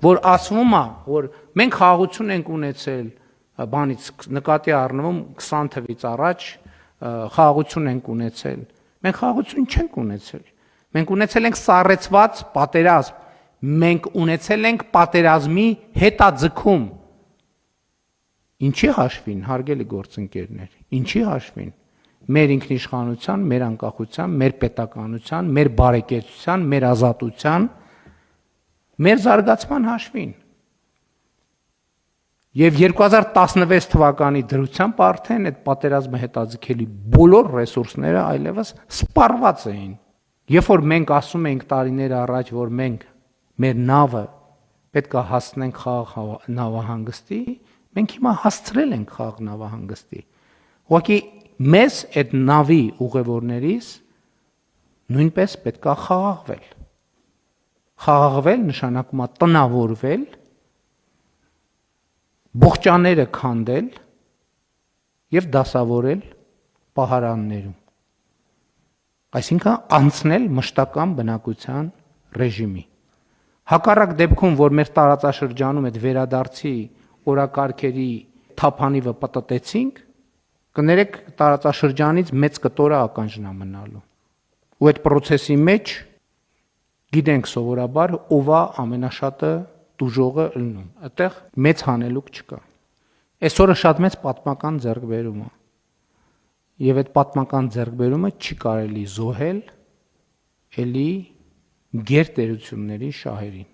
որ ասվում է, որ մենք խաղաղություն ենք ունեցել, բանից նկատի առնվում 20 թվից առաջ խաղաղություն ենք ունեցել։ Մենք խաղաղություն չենք ունեցել։ Մենք ունեցել ենք սառեցված պատերազմ։ Մենք ունեցել ենք պատերազմի հետաձգում։ Ինչի հաշվին, հարգելի գործընկերներ, ինչի հաշվին։ Մեր ինքնիշխանության, մեր անկախության, մեր պետականության, մեր բարեկեցության, մեր ազատության, մեր զարգացման հաշվին։ Եվ 2016 թվականի դրությամբ արդեն այդ պատերազմը հետաձգելի բոլոր ռեսուրսները այլևս սպառված էին։ Երբ որ մենք ասում ենք տարիներ առաջ, որ մենք մեր նավը պետք է հասցնենք խաղաղ նավահանգստի, մենք հիմա հասցրել ենք խաղաղ նավահանգստի։ Ուղղակի մեզ այդ նավի ուղևորներից նույնպես պետք է խաղաղվել։ Խաղաղվել նշանակում է տնավորվել, բողջաները քանդել եւ դասավորել պահարաններում։ Այսինքն անցնել մշտական բնակության ռեժիմի։ Հակառակ դեպքում, որ մեր տարածաշրջանում այդ վերադարձի օրակարգերի թափանիվը պտտեցինք, կներեք տարածաշրջանից մեծ կտորը ականջնա մնալու։ Ու այդ process-ի մեջ գիտենք սովորաբար ով է ամենաշատը դուժողը ըլնում։ Այդտեղ մեծ հանելուկ չկա։ Այսօրը շատ մեծ պատմական ձեռքբերում է։ Եվ այդ պատմական ձեռքբերումը չի կարելի զոհել էլի գերտերությունների շահերին։